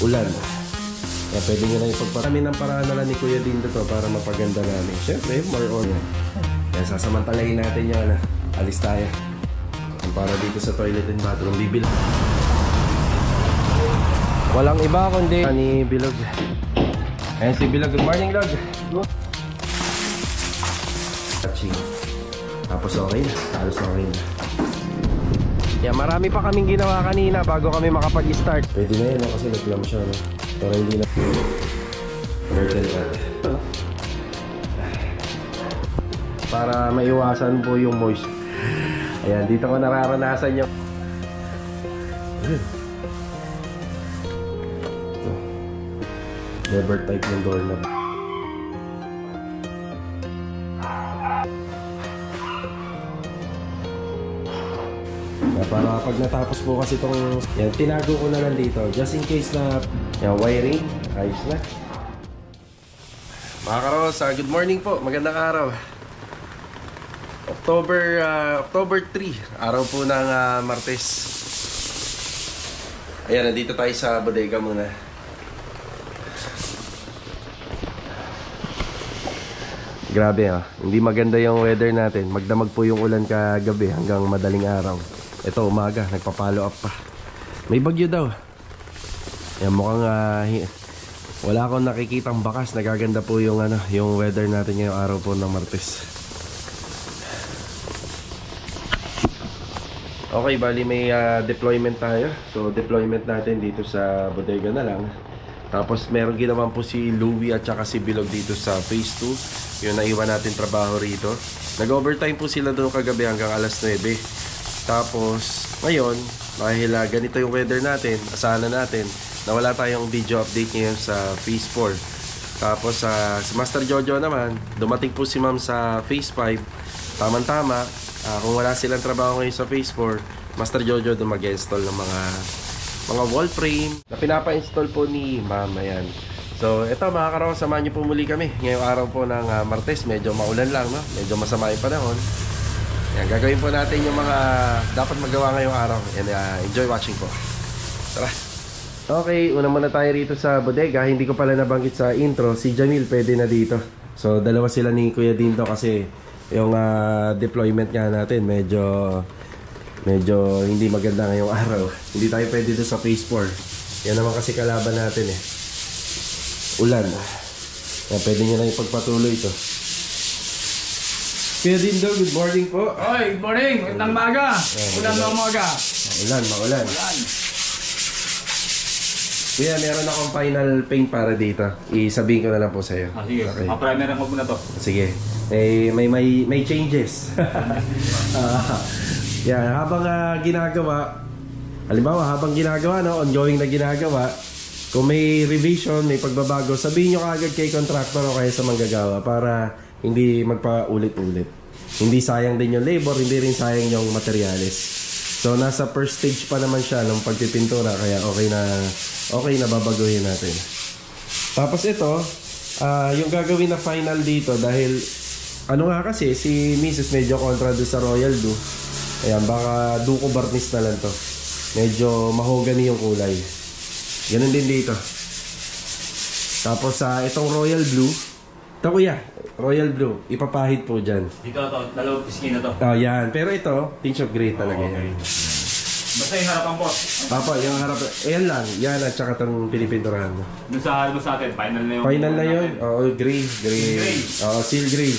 ulan. Kaya pwede nyo na ipagparami ng paraan na lang ni Kuya Dindo to para mapaganda namin. Siyempre, more on yan. Kaya sasamantalahin natin yung alis tayo. Para dito sa toilet and bathroom, bibilang. Walang iba kundi ni Bilog. Ayan si Bilog. Good morning, Log. Tapos okay na. Halos okay na. Yeah, marami pa kaming ginawa kanina bago kami makapag-start. Pwede na yun kasi nag-glam siya. No? Pero hindi na. Curtain cut. Para maiwasan po yung moist. Ayan, dito ko nararanasan yung lever type ng doorknob. Para pag natapos po kasi itong yan, tinago ko na lang dito just in case na yan, wiring, ayos na. Mga karos, good morning po, magandang araw. October 3, araw po ng Martes. Ayan, nandito tayo sa bodega muna. Grabe hindi maganda yung weather natin. Magdamag po yung ulan kagabi hanggang madaling araw. Ito umaga, nagpa-follow up pa. May bagyo daw. Yan, mukhang wala akong nakikitang bakas. Nagaganda po yung yung weather natin ngayong araw po ng Martes. Okay, bali may deployment tayo. So deployment natin dito sa bodega na lang. Tapos meron ginawan po si Louie at saka si Bilog dito sa phase 2. Yung naiwan natin trabaho rito. Nag-overtime po sila doon kagabi hanggang alas 9. Tapos ngayon, dahil ganito yung weather natin, asahan na natin na wala tayong video update ngayon sa phase 4. Tapos si Master Jojo naman, dumating po si Ma'am sa phase 5. Tama-tama, kung wala silang trabaho ngayon sa phase 4, Master Jojo doon mag-install ng mga wall frame na pinapa-install po ni Ma'am. Ayan. So ito mga karon, samahan niyo po muli kami ngayong araw po ng Martes. Medyo maulan lang, no? Medyo masama yung panahon. Ayan, gagawin po natin yung mga dapat magawa ngayong araw. And enjoy watching po. Tara. Okay, una muna tayo rito sa bodega. Hindi ko pala nabanggit sa intro, si Jamil pwede na dito. So dalawa sila ni Kuya Dindo kasi yung deployment nga natin medyo hindi maganda ngayong araw. Hindi tayo pwede dito sa phase 4. Yan naman kasi kalaban natin ulan. Yan, pwede nyo na ipagpatuloy ito. Kuya Dindo, good morning po. Oy, good morning. Magandang maga. Ulan na umaga. Maulan. Kuya, meron akong final paint para dito. Isabihin ko na lang po sa iyo. Sige. Okay. Primer ang muna to. Sige. May changes. Yan, habang ginagawa, halimbawa, ongoing na ginagawa, kung may revision, may pagbabago, sabihin nyo kaagad kay contractor o kaya sa manggagawa para hindi magpa-ulit-ulit. Hindi sayang din yung labor, hindi rin sayang yung materials. So, nasa first stage pa naman siya ng pagpipintura, kaya okay na babaguhin natin. Tapos ito, yung gagawin na final dito dahil, kasi, si Mrs. medyo kontra doon sa Royal Do. Ayan, baka duko barniz na lang to. Medyo mahogany yung kulay. Ganun din dito. Tapos itong Royal Blue. Ito kuya, Royal Blue. Ipapahid po dyan. Dito to, dalawang pisngi na to. Yan. Pero ito, tinge of gray talaga yan. Basta yung harapan po. Papa, yung harapan. Ayan lang. Yan at saka itong pinipinturahan mo. Doon sa atin, final na yun. Final na yun? Oo, gray. Oo, seal gray.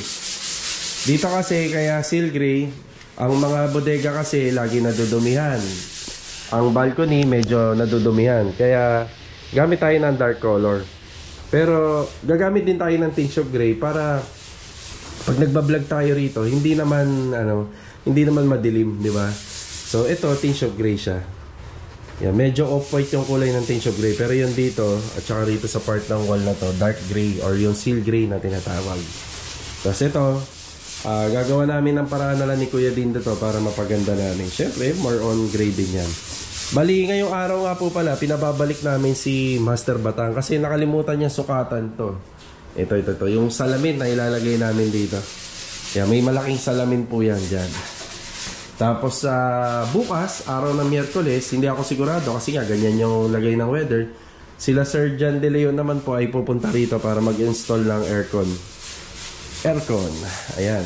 Dito kasi, kaya seal gray, ang mga bodega kasi lagi nadudumihan. Ang balcony medyo nadudumihan. Kaya gamit tayo ng dark color. Pero gagamit din tayo ng tinge of gray para pag nagba-vlog tayo rito, hindi naman madilim, di ba? So ito tinge of gray siya. Yan, medyo off-white yung kulay ng tinge of gray, pero yung dito at saka rito sa part ng wall na to, dark gray or yung seal gray na tinatawag. Tapos ito, gagawa namin ng paraan na lang ni Kuya Dindo to para mapaganda namin. Siyempre, more on gray din yan. Bali, ngayong araw nga po pala, pinababalik namin si Master Batang kasi nakalimutan niya sukatan to. Ito. Yung salamin na ilalagay namin dito. Yan, may malaking salamin po yan dyan. Tapos bukas, araw ng Miyerkules, hindi ako sigurado kasi nga ganyan yung lagay ng weather. Sila Sir John De Leon naman po ay pupunta rito para mag-install ng aircon. Ayan.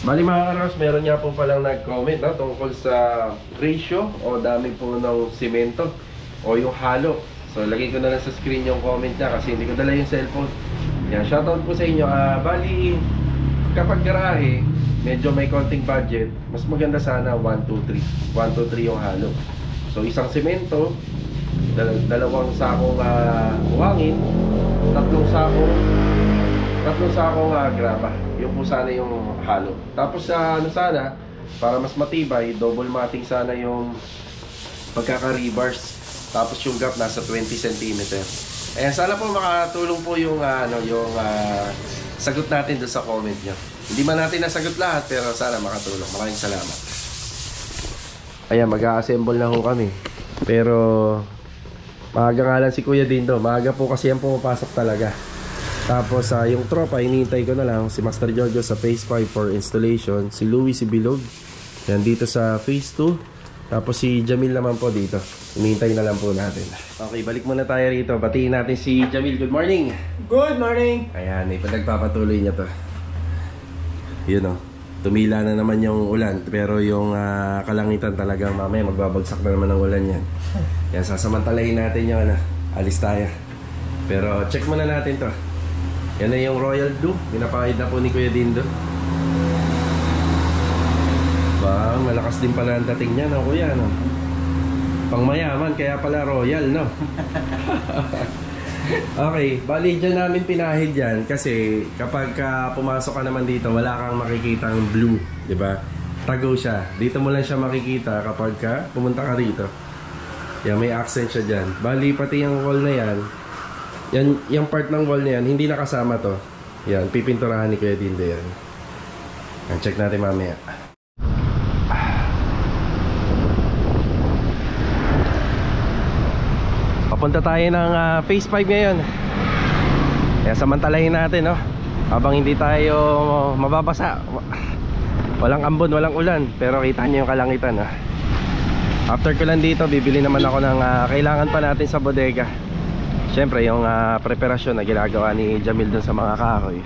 Bali mga karos, meron nga po palang nag-comment tungkol sa ratio o dami po ng simento o yung halo. So lagay ko na lang sa screen yung comment niya kasi hindi ko dala yung cellphone. Yan, shoutout po sa inyo. Bali, kapag garahe, medyo may konting budget, mas maganda sana 1, 2, 3. 1, 2, 3 yung halo. So isang simento, dalawang sakong buhangin, tatlong sakong graba. Yung po sana yung halo. Tapos ano sana, para mas matibay, double matting sana yung pagkaka-rebars. Tapos yung gap nasa 20 cm. Ayan, sana po makatulong po yung sagot natin doon sa comment nyo. Hindi man natin nasagot lahat, pero sana makatulong. Maraming salamat. Ayan, mag-a-assemble na ho kami. Pero maaga nga lang si Kuya Dindo. Maaga po kasi yan pumapasok talaga. Tapos yung tropa, hinihintay ko na lang si Master Jojo sa phase 5 for installation. Si Louie, si Bilog. Yan dito sa phase 2. Tapos si Jamil naman po dito. Hinihintay na lang po natin. Okay, balik muna tayo rito. Batiin natin si Jamil. Good morning! Good morning! Ayan, nagpapatuloy niya to. Yun o. Tumila na naman yung ulan. Pero yung kalangitan talagang mamaya magbabagsak na naman ng ulan yan. Yan, sasamantalahin natin yung alis tayo. Pero check muna natin to. Yan na yung Royal Blue. Pinapahid na po ni Kuya Dindo. Ba, malakas din pala ang dating niya, no, Kuya, no? Pangmayaman, kaya pala Royal, no? Okay, bali dyan namin pinahid yan kasi kapag pumasok ka naman dito, wala kang makikitang blue, di ba? Tago siya. Dito mo lang siya makikita kapag pumunta ka rito. Yan, may accent siya dyan. Bali, pati yung wall na yan, yung part ng wall na yan, hindi nakasama to. Yan, pipinturahan ni Kuya Dindo yan. Yan, check natin mamaya. Papunta tayo ng phase 5 ngayon. Kaya samantalahin natin, no? Habang hindi tayo mababasa. Walang ambon, walang ulan. Pero kita nyo yung kalangitan, no? After ko lang dito, bibili naman ako ng kailangan pa natin sa bodega. Siyempre, yung preparasyon na ginagawa ni Jamil dun sa mga kahoy.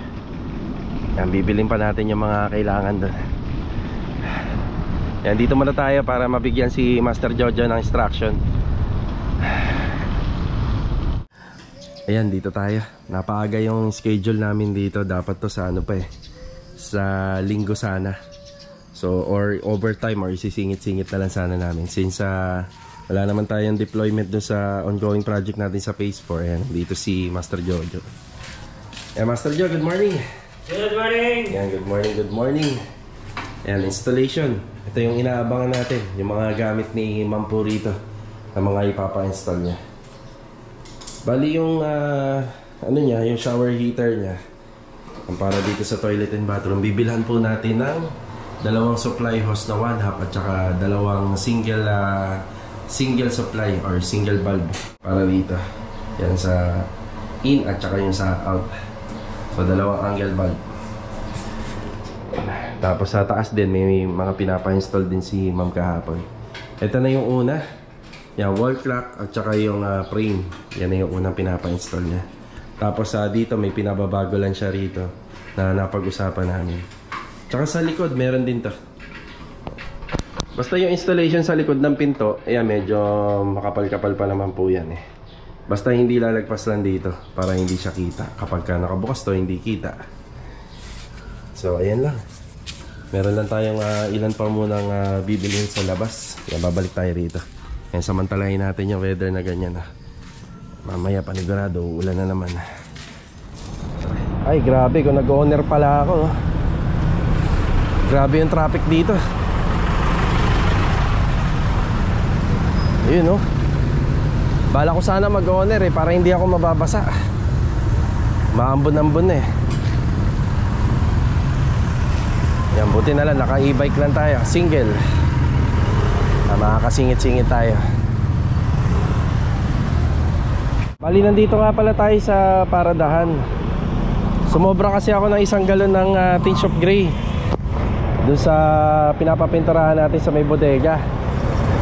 Yan, bibilin pa natin yung mga kailangan dun. Yan, dito muna tayo para mabigyan si Master Jojo ng instruction. Ayan, dito tayo. Napaaga yung schedule namin dito. Dapat to sa sa linggo sana. So, or overtime or isisingit-singit na lang sana namin. Since wala naman tayong deployment doon sa ongoing project natin sa phase 4. Ayan, dito si Master Jojo. Ayan, Master Jojo, good morning. Good morning! Ayan, good morning, good morning. Ayan, installation. Ito yung inaabangan natin. Yung mga gamit ni Ma'am po rito na mga ipapa-install niya. Bali yung yung shower heater niya, ang para dito sa toilet and bathroom, bibilhan po natin ng dalawang supply hose na 1/2 at saka dalawang single supply or single bulb para dito. Yan sa in at saka yung sa out. So dalawang angle bulb. Tapos sa taas din may mga pinapa-install din si Ma'am kahapon. Ito na yung una. Yan, wall clock at saka yung frame. Yan na yung unang pinapa-install niya. Tapos dito may pinababago lang siya rito na napag-usapan namin. Tsaka sa likod meron din to. Basta yung installation sa likod ng pinto, ayan, medyo makapal-kapal pa naman po yan eh. Basta hindi lalagpas lang dito para hindi siya kita. Kapag nakabukas to, hindi kita. So ayan lang. Meron lang tayong ilan pa munang bibilhin sa labas. Yan, babalik tayo rito. Yan, samantalahin natin yung weather na ganyan. Mamaya panigurado, ulan na naman. Ay, grabe, kung nag-owner pala ako. Grabe yung traffic dito. Ayun, no? Bala ko sana mag-owner para hindi ako mababasa. Maambon-ambon eh. Yan, buti na lang, naka-e-bike lang tayo. Single. Makakasingit-singit tayo. Bali, nandito nga pala tayo sa paradahan. Sumobra kasi ako ng 1 galon ng tint shop gray doon sa pinapapinturahan natin sa may bodega.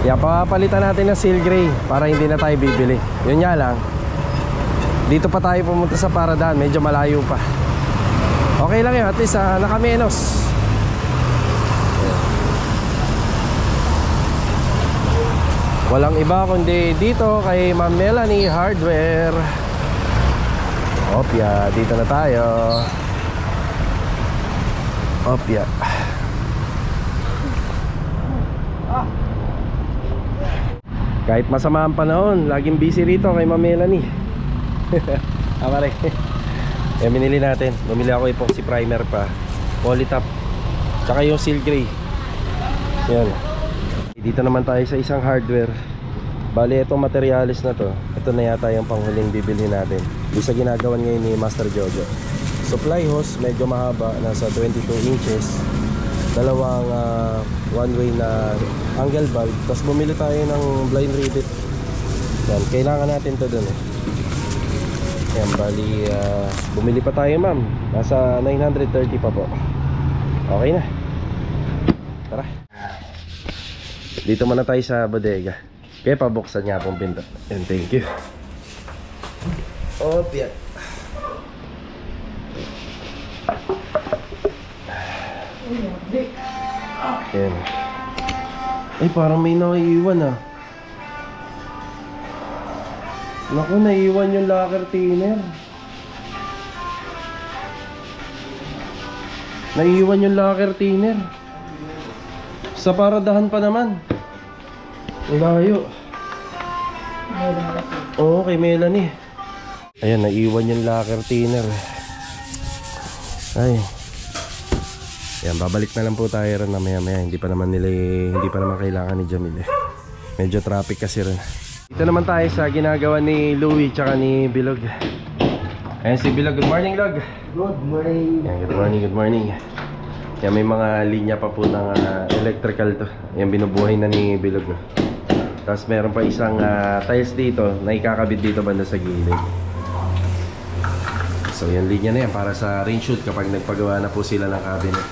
Yan, papalitan natin ng seal gray para hindi na tayo bibili. Yun nga lang, dito pa tayo pumunta sa Paradaan, medyo malayo pa. Okay lang yun, at least nakamenos. Walang iba kundi dito kay Ma'am Melanie Hardware. Opya, dito na tayo. Opya. Kahit masama ang panahon, laging busy rito kay Ma'am Melanie. Amare. Binili natin. Bumili ako epoxy primer pa, polytop, tsaka yung seal gray. Yan. Dito naman tayo sa isang hardware. Bali, itong materialis na to, ito na yata yung panghuling bibilhin natin. Yung sa ginagawan ngayon ni Master Jojo. Supply hose, medyo mahaba, nasa 22 inches. Dalawang one-way na angle valve. Tapos bumili tayo ng blind rivet. Yan, kailangan natin to dun eh. Yan, bali, bumili pa tayo ma'am. Nasa 930 pa po. Okay na. Tara. Dito muna tayo sa bodega. Kaya pabuksan niya akong pinto. And thank you. Opya. Yan. Ay, parang may naiiwan ah. Naku, naiiwan yung locker thinner. Naiiwan yung locker thinner. Sa Paradahan pa naman. Layo. Oo, kay Melanie. Ayan, naiwan yung locker thinner. Ay. Ayan, babalik na lang po tayo rin na maya-maya. Hindi pa naman kailangan ni Jamil eh. Medyo traffic kasi rin. Dito naman tayo sa ginagawa ni Louie tsaka ni Bilog. Ayan si Bilog. Good morning, Log. Good morning. Ayan, good morning, good morning. Yan, may mga linya pa po ng electrical to. Yan, binubuhay na ni Bilog. Tapos meron pa isang tiles dito na ikakabit dito banda sa gilid. So yan, linya na yan para sa rain shoot kapag nagpagawa na po sila ng cabinet.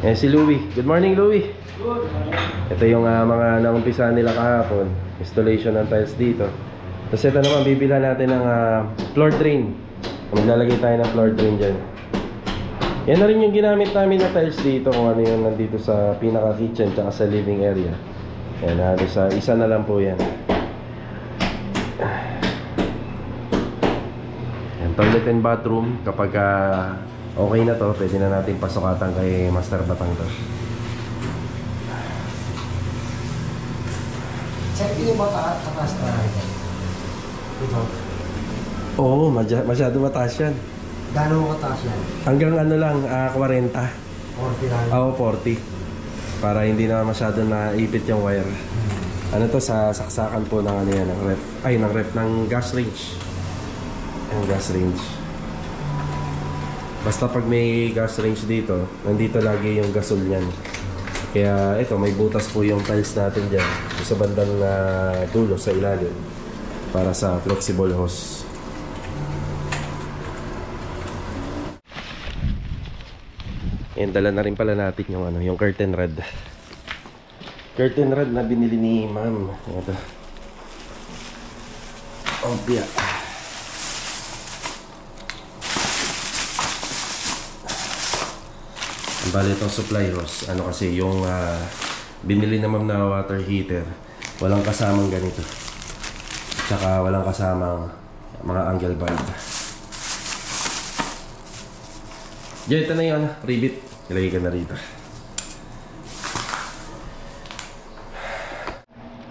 Yan si Louie. Good morning, Louie. Good morning. Ito yung mga naumpisa nila kahapon. Installation ng tiles dito. Tapos ito naman, bibilhan natin ng floor drain. Maglalagay tayo ng floor drain dyan. Yan na rin yung ginamit namin na tiles dito, kung ano yung nandito sa pinaka kitchen tsaka sa living area. Yan, halos isa na lang po yan. Yan, toilet and bathroom. Kapag okay na to, pwede na natin pasukatan kay Master Batang to. Check yung mata at takas na ito. Oo, masyado mataas yan. Gano'ng kataas yan? Hanggang ano lang, 40. 40 lang. Oo, 40. Para hindi na masyado naipit yung wire. Ano to, sa saksakan po ng ano yan, ng ref. Ay, ng ref, ng gas range. Ang gas range. Basta pag may gas range dito, nandito lagi yung gasol niyan. Kaya ito, may butas po yung tiles natin dyan. Sa bandang dulo, sa ilalim. Para sa flexible hose. Yan, dala na rin pala natin yung yung curtain rod. Curtain rod na binili ni Ma'am. Ito. Opya. Ang bali itong supply hose. Ano kasi yung binili na Ma'am na water heater, walang kasamang ganito. Tsaka walang kasamang mga angle valve. Diyan, ito na yun, rivet. Ilagay ka na rito.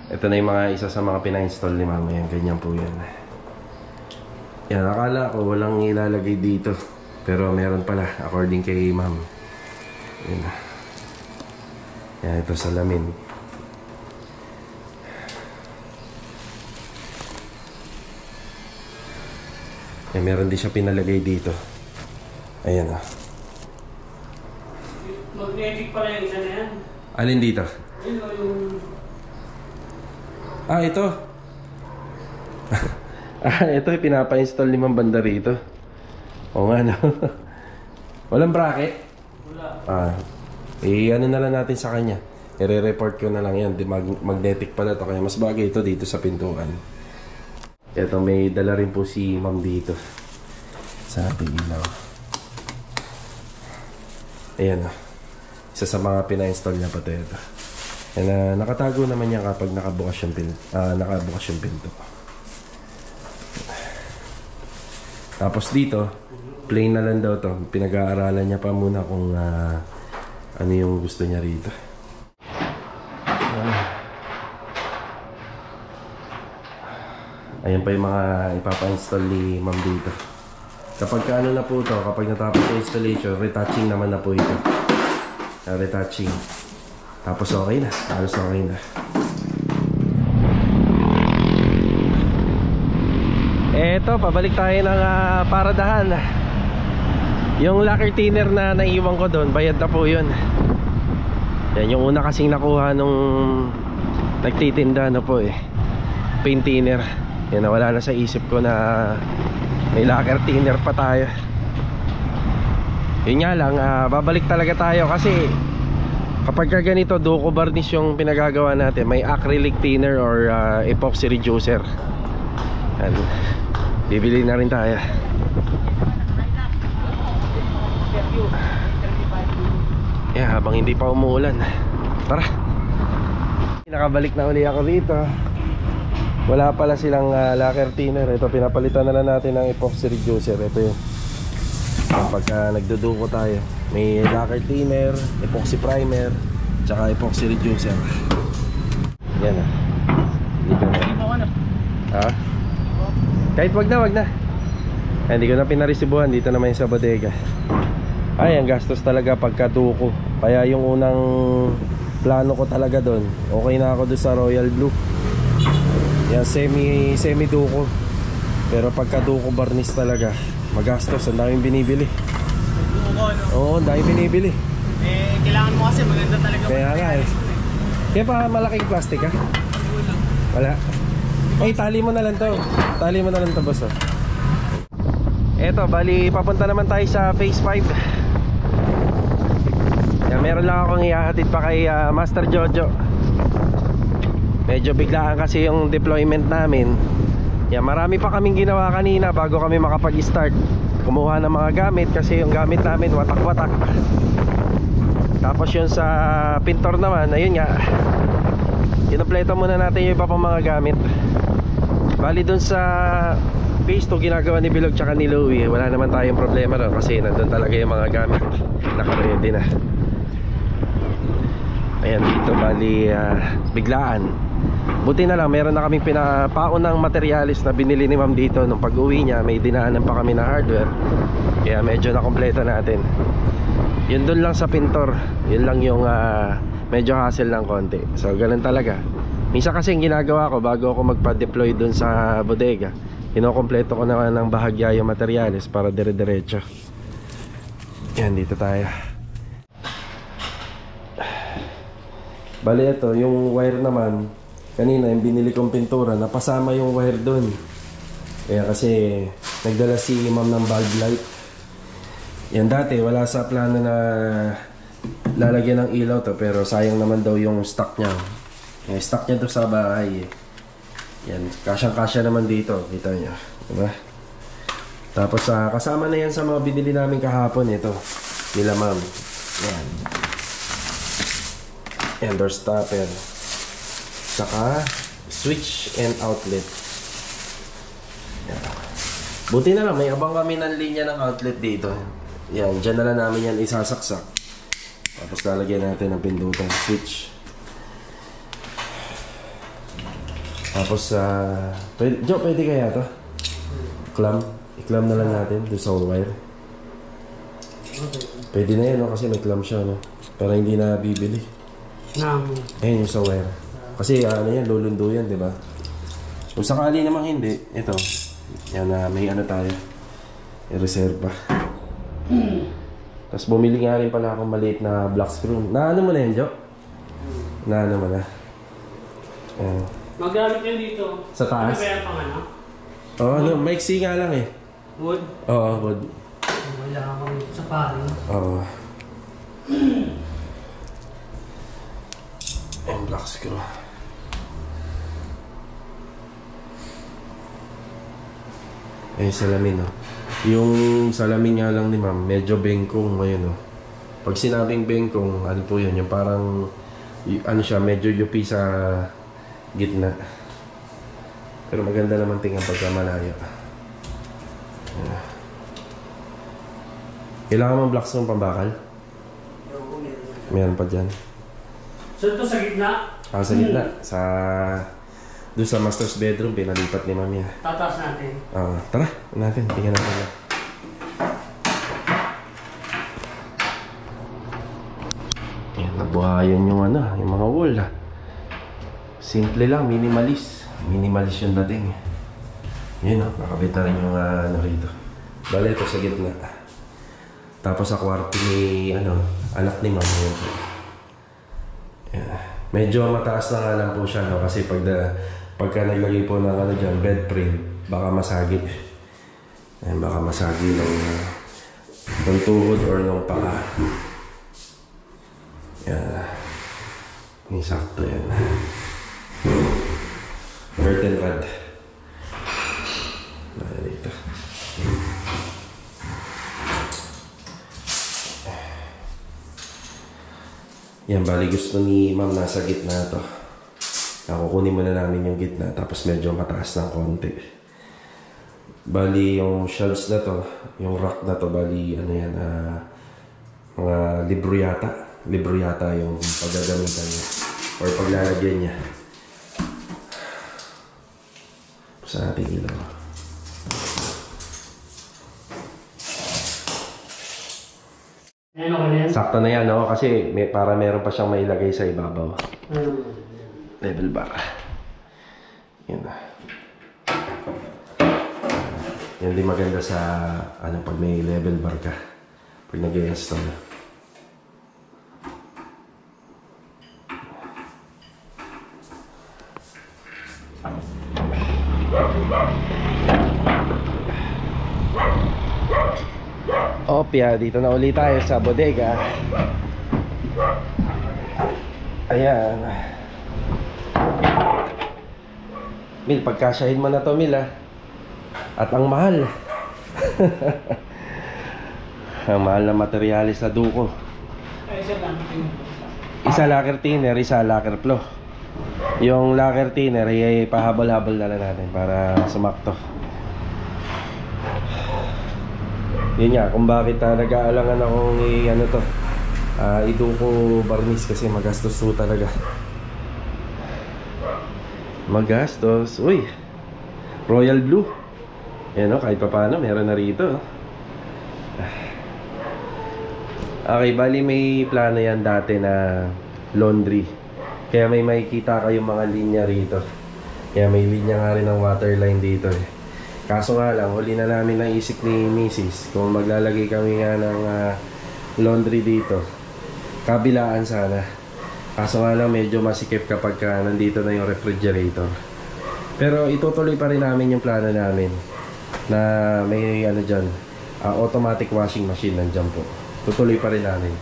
Ito na yung mga isa sa mga pina-install ni Mama. Yan, ganyan po yan. Yan, akala ko walang ilalagay dito. Pero meron pala, according kay Ma'am. Yan. Yan, ito salamin. Yan, meron din siya pinalagay dito. Ayan ah. Magnetic pala yung isa na yan. Alin dito? Yun o yung... Ah, ito. Ito yung pinapa-install ni Ma'am banda rito. Oo nga, no? Walang bracket? Wala. ano na lang natin sa kanya. I-report ko na lang yan. Magnetic pala to, kaya mas bagay ito dito sa pintuan. Ito, may dala rin po si ma'am dito sa ating ilaw. Ayan o. Isa sa mga pina-install niya pati ito. And, nakatago naman niya kapag nakabukas yung pinto. Tapos dito, plain na lang daw to. Pinag-aaralan niya pa muna kung ano yung gusto niya rito. Ayan pa yung mga ipapa-install ni ma'am dito. Kapag ano na po to, kapag natapos yung installation, retouching naman na po ito. Retouching. Tapos okay na. Halos okay na. Eto, pabalik tayo ng paradahan. Yung lacquer thinner na naiwan ko doon, bayad na po yun. Yan, yung una kasing nakuha nung nagtitinda po paint thinner. Yan, nawala na sa isip ko na may lacquer thinner pa tayo. Yun nga lang, babalik talaga tayo kasi kapag ganito duco varnish yung pinagagawa natin, may acrylic thinner or epoxy reducer. Yan, bibili na rin tayo. Yeah, habang hindi pa umuulan, tara. Nakabalik na uli ako rito. Wala pala silang lacquer thinner. Ito, pinapalitan na lang natin ng epoxy reducer. Ito yun. Kapag nagduduko tayo, may lacquer thinner, epoxy primer, tsaka epoxy reducer. Yan dito na. Ha? Kahit wag na. Ay, hindi ko na pinaresibuhan. Dito naman sa bodega. Ay, ang gastos talaga pagkaduko. Kaya yung unang plano ko talaga doon, okay na ako doon sa Royal Blue. Yan, semi duko. Pero pagka duko varnish talaga, magastos, ang daming binibili. Duko, no? Oo, ang daming binibili. Kailangan mo kasi maganda talaga. Kaya nga Kaya pa malaking plastic ha? Wala. Ay, tali mo na lang to. Tali mo na lang to, boss. Eto, bali papunta naman tayo sa phase 5. Yan, meron lang akong ihahatid pa kay Master Jojo. Medyo biglaan kasi yung deployment namin. Yan, marami pa kaming ginawa kanina bago kami makapag-start. Kumuha ng mga gamit kasi yung gamit namin watak-watak. Tapos yun sa pintor naman, ayun nga, kinompleto muna natin yung iba pang mga gamit. Bali dun sa phase 2 ginagawa ni Bilog tsaka ni Louie, wala naman tayong problema doon kasi nandun talaga yung mga gamit, naka-ready na. Ayan, dito bali biglaan. Buti na lang meron na kaming pinapaunang materialis na binili ni ma'am dito. Nung pag-uwi niya may dinaanan pa kami na hardware, kaya medyo nakompleto natin. Yun dun lang sa pintor, yun lang yung medyo hassle lang konti. So ganun talaga. Minsan kasi yung ginagawa ko bago ako magpa-deploy dun sa bodega, kinokompleto ko naman ng bahagya yung materialis para dire-diretso. Yan, dito tayo. Bali ito, yung wire naman kanina yung binili kong pintura, napasama yung wire dun. Kaya kasi nagdala si ma'am ng bulb light. Yan, dati wala sa plano na lalagyan ng ilaw to, pero sayang naman daw yung stock niya. Yung stock niya to sa bahay Yan, kasyang-kasya naman dito, kita nyo, diba? Tapos kasama na yan sa mga binili namin kahapon. Ito, nila ma'am. Yan, and door stopper, saka switch and outlet. Yan. Buti na lang may abang kami ng linya ng outlet dito. Yan, dyan na lang namin yan isasaksak. Tapos lalagyan natin ng pindutang switch. Tapos pwede kaya to? I-clamp na lang natin doon sa wire. Pwede na yan, no? Kasi may clamp siya, no? Pero hindi na bibili. Ayan yung sa wire. Kasi ano yan, lulundo yan, di ba? Kung sakali namang hindi, ito. Yan, may ano tayo, i-reserve pa. Tapos bumili nga rin pala akong maliit na black screw. Naano mo na yan, Jo? Naano mo na? Ayan. Magamit yun dito. Sa taas? Ano kaya pang ano? Oo, ano, maiksi nga lang eh. Wood? Oo, wood. Wala akong sa pari. Oo. And black screw. Eh, salamin, oh. Yung salamin nga lang ni ma'am, medyo bengkong ngayon, oh. Pag sinabing bengkong, ano po yun? Yung parang, ano siya, medyo yupi sa gitna. Pero maganda naman tingnan pagka malayo. Ayan. Kailangan mong black screw pambakal? Meron pa dyan. So ito sa gitna, Sa gitna. Doon sa master's bedroom, pinalipat ni mami. tataas natin. Tara, natin. Tingnan natin na. Yan, nabuhayan yung yung mga wall. Simple lang, minimalist. Minimalist yung dating. Yun, nakabit na rin yung rito. Bale, ito sa gitna. Tapos sa kwarto ni, anak ni mami. Yan. Medyo mataas na nga lang po siya, no? Kasi pagka naglagay po ng dyan, bed frame, baka masagi. Ayan, baka masagi ng tuhod or ng paa. Yan. Yung sakto yan. Curtain rod. Dito. Yan, bali gusto ni ma'am nasa gitna to. Kukunin muna namin yung gitna, tapos medyo mataas ng konti. Bali yung shelves na to, yung rack na to, bali mga libro yata. Libro yata yung paggagamitan niya or paglalagyan niya. Pusa natin ilaw. Sakto na yan, no? Kasi para meron pa siyang mailagay sa ibabaw. Level bar. Yan na. Yan din maganda sa pag may level bar ka. Pag nag-i-install. Opya, dito na ulit tayo sa bodega. Ayan. Mil, pagkasyahin mo na to, Mil, At ang mahal. Ang mahal na materialis sa duko. Isa lacquer thinner, isa lacquer flow. Yung lacquer thinner ay pahabol-habol na lang natin para sumakto. Yun nga, kung bakit nag-aalangan akong iduko barnis kasi magastos to talaga. Magastos. Uy, royal blue. Yan, kahit pa paano meron na rito. Okay, bali may plano yan dati na laundry. Kaya may makikita kayong mga linya rito. Kaya may linya nga rin ng waterline dito Kaso nga lang, huli na namin naisip ni Mrs. kung maglalagay kami nga ng laundry dito. Kabilaan sana. Kaso nga lang, medyo masikip kapag nandito na yung refrigerator. Pero itutuloy pa rin namin yung plano namin na may dyan, automatic washing machine nandyan po. Tutuloy pa rin namin.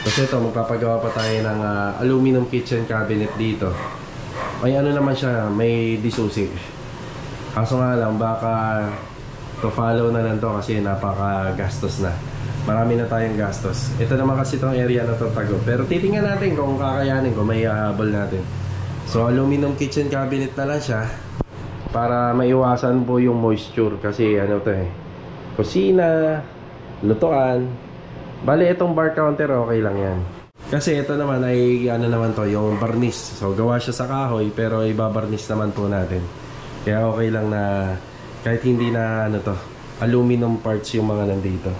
Kasi ito, magpapagawa pa tayo ng aluminum kitchen cabinet dito. May naman siya, may disusi. Kaso nga lang, baka to follow na lang to kasi napaka-gastos na. Marami na tayong gastos. Ito naman kasi itong area na to tago. Pero titingnan natin kung kakayanin, kung may hahabol natin. So, aluminum kitchen cabinet na lang siya para maiwasan po yung moisture. Kasi kusina, lutuan. Bali, itong bar counter, okay lang yan. Kasi ito naman ay, naman to, yung barnis. So, gawa siya sa kahoy, pero ibabarnis naman po natin. Kaya okay lang na kahit hindi na aluminum parts yung mga nandito.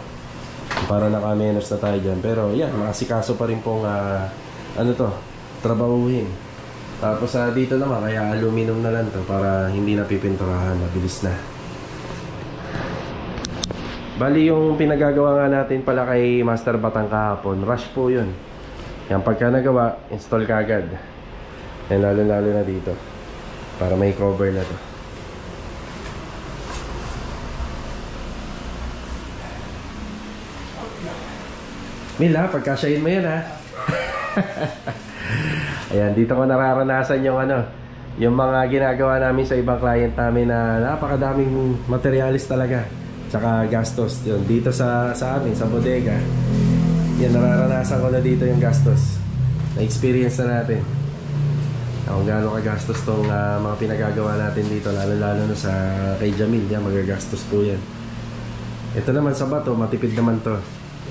Para nakamenos na tayo dyan. Pero yan, makasikaso pa rin pong trabahuhin. Tapos dito naman, kaya aluminum na lang to para hindi na pipinturahan, mabilis na. Bali yung pinagagawa nga natin pala kay Master Batang kahapon, rush po yun. Yan, pagka nagawa, install ka agad. Yan, lalo na dito. Para may cover na to. Mila, pagkasyahin mo yan ha. Ayan, dito ko nararanasan yung yung mga ginagawa namin sa ibang client namin na napakadaming materialis talaga. Tsaka gastos. Yun, dito sa amin, sa bodega. Yan, nararanasan ko na dito yung gastos. Na-experience na natin. Kung gaano kagastos tong mga pinagagawa natin dito. Lalo na sa kay Jamil. Yan, magagastos po yan. Ito naman sa bato, matipid naman to.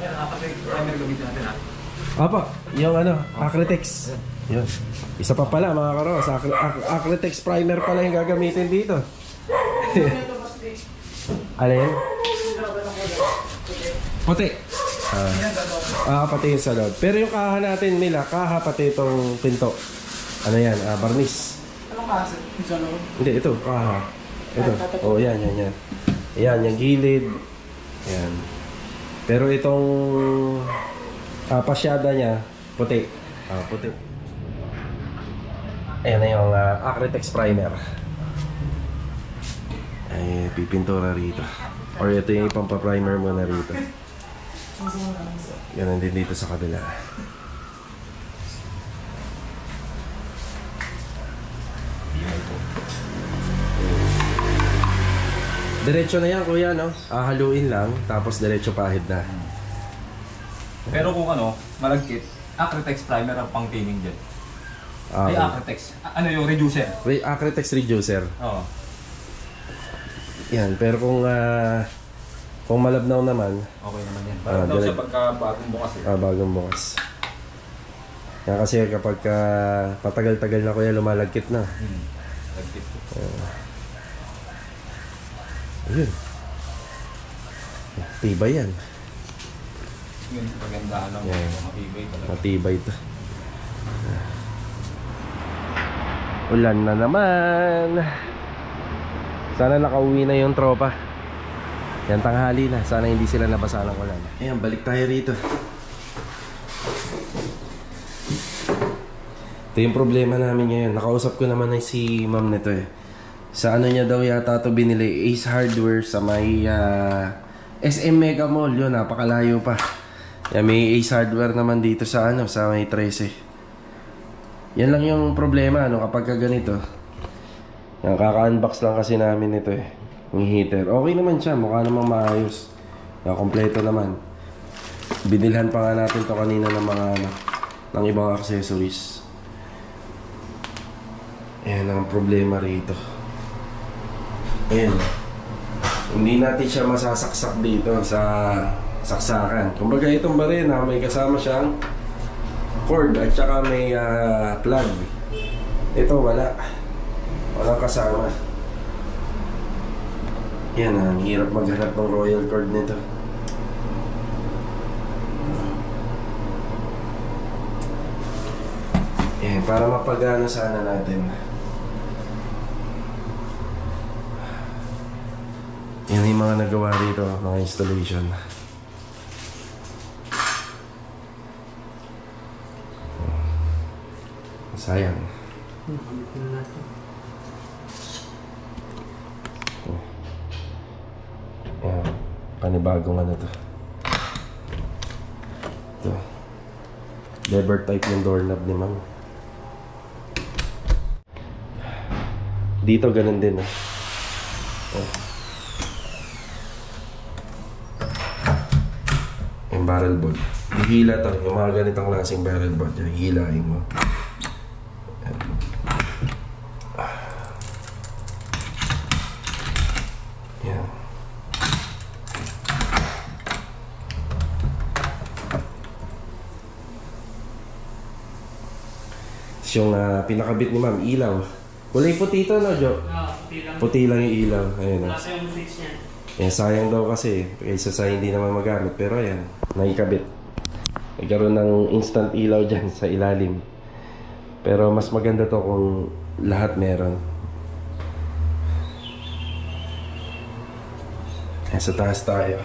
Yan, primer gamitin natin ha. Apa, yung Acrytex. Yun. Isa pa pala mga karos, Acrytex primer pala yung gagamitin dito. Alin? Puti. Pati yung sa loob. Pero yung kaha natin nila, kaha pati itong pinto. Ano yan? Barnis. Anong kasi? Sa loob? Hindi, ito, kaha. Ito. Oh, yan. Yan, yung gilid. Yan. Pero itong pasyada niya, puti. Puti. Ayan na yung Acrytex primer. Ay, pipintura rito. Or ito yung ipampa-primer mo na rito. Ganun din dito sa kabila. Diretso na yan kuya, no? Haluin lang, tapos diretso pahid na. Pero kung malagkit, Acrytex primer ang pang cleaning dyan. Ay, Acrytex. Ano yung reducer? Acrytex reducer. Oo. Yan, pero kung malabnaw naman, Okay naman yan. Parang daw siya pagka bagong bukas eh. bagong bukas. Yan kasi kapag patagal-tagal na kuya, lumalagkit na. Lagkit. Ayun. Tibay yan. Yun, pagandahan lang. Yeah. Matibay talaga. Matibay ito. Ulan na naman. Sana nakauwi na yung tropa. Yan, tanghali na. Sana hindi sila nabasa ng ulan. Ayan, balik tayo rito. Ito yung problema namin ngayon. Nakausap ko naman na si ma'am nito eh. Sa niya daw yata ito binili, Ace Hardware sa may SM Mega Mall. Yun, napakalayo pa. Yan, may Ace Hardware naman dito sa sa may 13. Yan lang yung problema kapag ganito. Yan, kaka-unbox lang kasi namin ito eh. Yung heater. Okay naman siya, mukha namang maayos. Yan, kompleto naman. Binilhan pa nga natin to kanina ng mga ng ibang accessories. Ayan ang problema rito. Ayan. Hindi natin siya masasaksak dito sa saksakan. Kumbaga itong barena, may kasama siyang cord at saka may plug. Ito wala. Walang kasama. Yan, ang hirap maghanap ng royal cord nito. Yan, para mapagana sana natin. Yan yung mga nagawa dito, mga installation. Sayang. Yan, panibagong to. Ito. Lever type yung doorknob ni ma'am. Dito ganun din yung barrel board. Hihila to. Yung mga ganitong klaseng barrel board. Yan, hilahin mo. Yan. Yung pinakabit ni ma'am, ilaw. Kulay puti ito, no, Jo? Puti lang. Puti lang yung ilaw. Ayun, Wala sa yung switch niya. Yan, sayang daw kasi. Kaysa sa hindi naman magamit. Pero ayan, nakikabit. Nagkaroon ng instant ilaw dyan sa ilalim. Pero mas maganda to kung lahat meron. Ayan, sa taas tayo.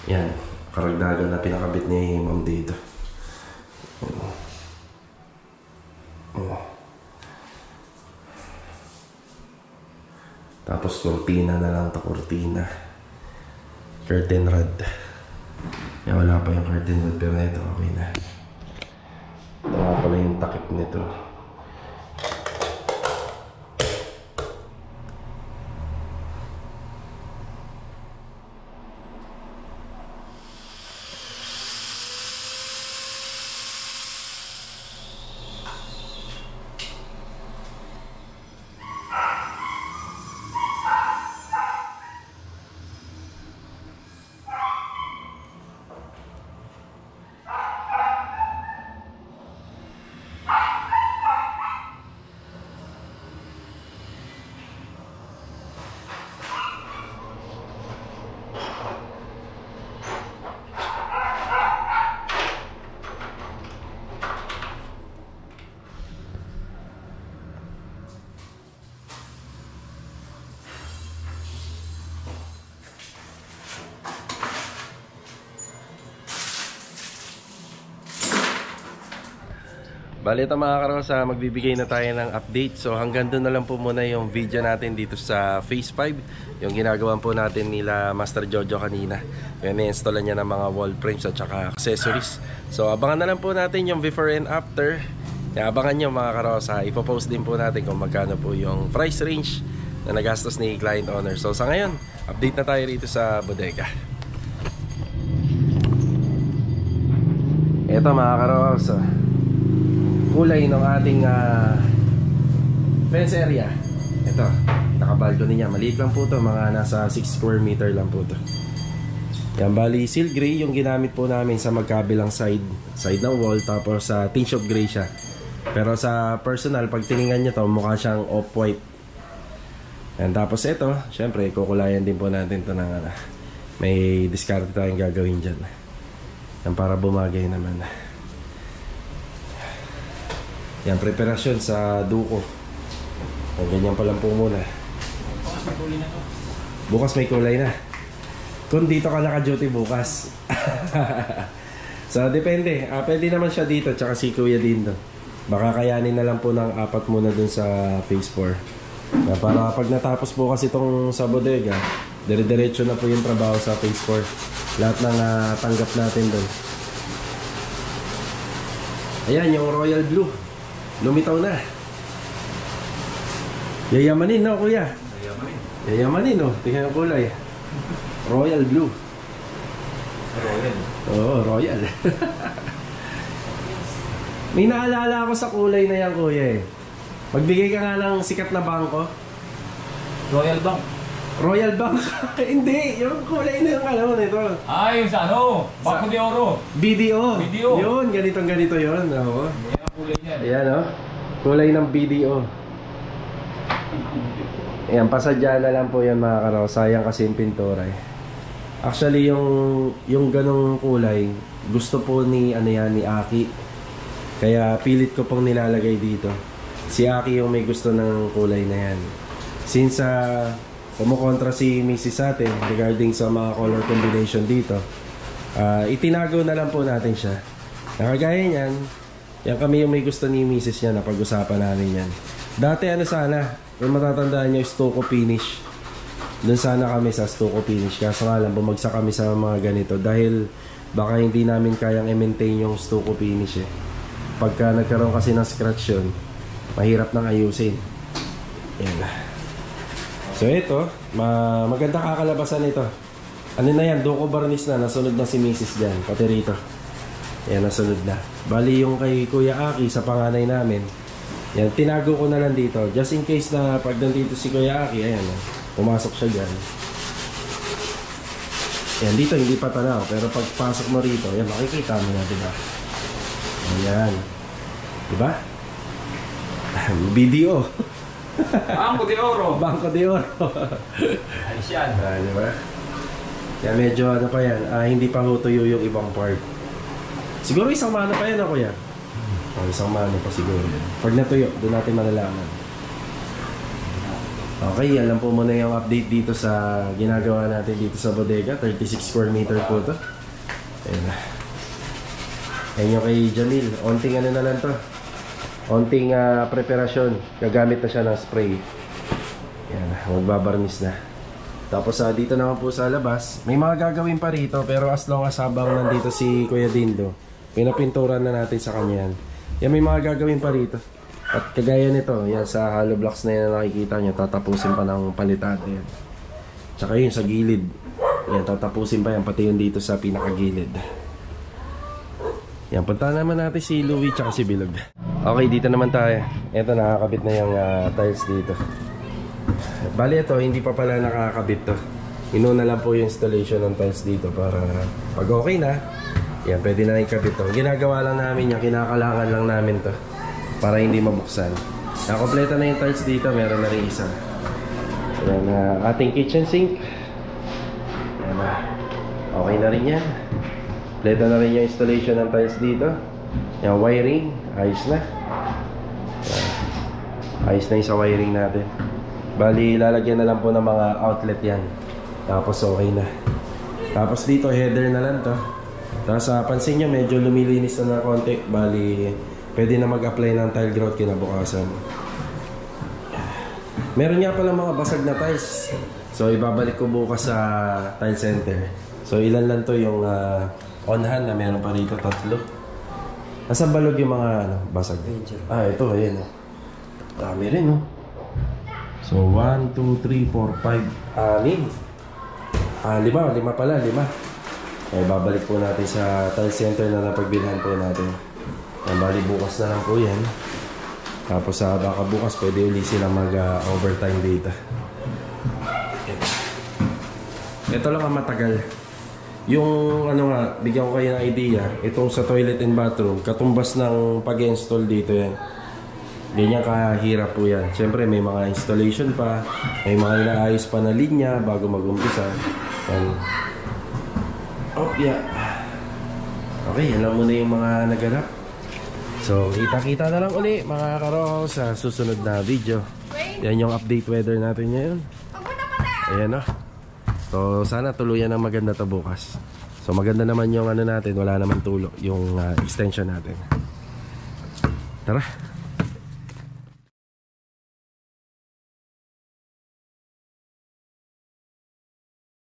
Yan, karagdagan na pinakabit ni ma'am dito. Tapos kurtina na lang to, kurtina. Curtain rod. Wala pa yung curtain rod pero ito okay na. Ito nga pala yung takip nito. Bali ito mga karosa, magbibigay na tayo ng update. So hanggang doon na lang po muna yung video natin dito sa Phase 5. Yung ginagawa po natin nila Master Jojo kanina. Yung i-installan niya ng mga wall frames at saka accessories. So abangan na lang po natin yung before and after. Kaya abangan nyo mga karosa. Ipopost din po natin kung magkano po yung price range na nagastos ni client owner. So sa ngayon, update na tayo dito sa bodega. Ito mga karosa, kulay ng ating fence area. Ito, naka-balcony niya. Maliit lang po to, mga nasa 6 square meter lang po to. Yan, bali seal gray yung ginamit po namin sa magkabilang side ng wall. Tapos sa tinge of gray siya. Pero sa personal, pag tiningnan nyo to, mukha siyang off-white. Yan, tapos ito, syempre kukulayan din po natin to ng may discard tayong gagawin dyan. Yan, para bumagay naman. Yan, preparasyon sa duko. Ang ganyan pa lang po muna. Bukas may kulay na to. Bukas may kulay na. Kung dito ka naka-duty bukas. So, depende. Pwede naman siya dito, tsaka si Kuya din doon. Baka kayanin na lang po ng 4 muna dun sa Phase 4. Para pag natapos po kasi itong sa bodega, dire-diretso na po yung trabaho sa Phase 4. Lahat ng tanggap natin doon. Ayan, yung royal blue. Lumitaw na. Yayamanin, no, kuya? Yayamanin. Yayamanin, no? Tingnan yung kulay. Royal blue. Royal. Oo, royal. May naalala ako sa kulay na yan, kuya eh. Magbigay ka nga ng sikat na bangko. Royal Bank. Royal Bank. Hindi, yung kulay na yung ano nito. Ah, yung sa ano? Banco de Oro. BDO. BDO. Yun, ganitong ganito yun. Oo. Yan ang kulay niyan. Ayan, oh. Kulay ng BDO. Ayan, pasadya na lang po yan mga karo. Sayang kasi yung pintura eh. Actually, yung ganong kulay, gusto po ni, ano yan, ni Aki. Kaya pilit ko pong nilalagay dito. Si Aki yung may gusto ng kulay na yan. Since kumukontra si Mrs. atin regarding sa mga color combination dito, itinago na lang po natin siya. Nakagaya niyan, yan kami yung may gusto ni Mrs. niya na pag-usapan namin yan. Dati ano sana, kung matatandaan nyo, stucco finish. Doon sana kami sa stucco finish. Kaso nga lang, bumagsak kami sa mga ganito dahil baka hindi namin kayang i-maintain yung stucco finish eh. Pagka nagkaroon kasi ng scratch yun, mahirap nang ayusin. Yan. So ito, maganda kakalabasan ito. Ano na yan, duko varnish na, nasunod na si Mrs. dyan, pati rito. Yan, nasunod na. Bali yung kay Kuya Aki sa panganay namin, yan, tinago ko na lang dito. Just in case na pag nandito si Kuya Aki, ayan, pumasok siya dyan. Yan, dito hindi pa tanaw, pero pag pasok mo rito, yan, makikita mo na, diba? Ayan. Diba? BDO. Banco de Oro. Banco de Oro. Ayos yan. Diba? Kaya medyo ano pa yan, hindi pa hutuyo yung ibang part. Siguro isang mano pa yan ako yan. Isang mano pa siguro. Pag natuyo, doon natin malalaman. Okay, yan lang po muna yung update dito sa ginagawa natin dito sa bodega. 36 square meter po ito. Ayan na. Ayan yung kay Jamil. Onting ano na lang to. Onting preparasyon. Gagamit na siya ng spray. Yan, magbabarnis na. Tapos dito naman po sa labas, may mga gagawin pa rito pero as long as habang nandito si Kuya Dindo, pinapinturan na natin sa kanya yan. Yan, may mga gagawin pa rito. At kagaya nito, yan sa hollow blocks na yan na nakikita nyo, tatapusin pa ng palitado yan. Tsaka yun sa gilid, yan, tatapusin pa yan, pati yun dito sa pinakagilid. Yan, punta naman natin si Louie tsaka si Bilog. Okay, dito naman tayo. Ito, nakakabit na yung tiles dito. Bali ito, hindi pa pala nakakabit to. Inuna lang po yung installation ng tiles dito para pag okay na, yan, pwede na ikabit to. Ginagawa lang namin yan, kinakalangan lang namin to para hindi mabuksan. Nakompleto na yung tiles dito, meron na rin isa. Yan, ating kitchen sink. Yan, okay na rin yan. Kompleto na rin yung installation ng tiles dito. Yan, wiring, ayos na. Yan, ayos na yung sa wiring natin. Bali, lalagyan na lang po ng mga outlet yan. Tapos okay na. Tapos dito, header na lang to. Tapos pansin nyo, medyo lumilinis na ng konti. Bali, pwede na mag-apply ng tile grout kinabukasan. Meron nga pala mga basag na tiles. So, ibabalik ko bukas sa tile center. So, ilan lang to yung on-hand na meron pa rito, 3. Nasa balog yung mga basag. Ito, ayan. Dami rin, no? So, 1, 2, 3, 4, 5, 6. 5 pala, 5. Okay, babalik po natin sa tile center na napagbilhan po natin. Bali, bukas na lang po yan. Tapos baka bukas pwede ulit silang mag-overtime data. Ito lang ang matagal. Yung bigyan ko kayo ng idea. Itong sa toilet and bathroom, katumbas ng pag-install dito yan. Ganyan kahirap po yan. Siyempre may mga installation pa, may mga inaayos pa na linya bago mag-umpisa. Yeah. Okay, yan lang muna yung mga naganap. So, kita-kita na lang uli mga karoho sa susunod na video. Yan yung update weather natin ngayon. Ayan o. So, sana tuluyan ng maganda to bukas. So, maganda naman yung natin, wala naman tulo, yung extension natin. Tara!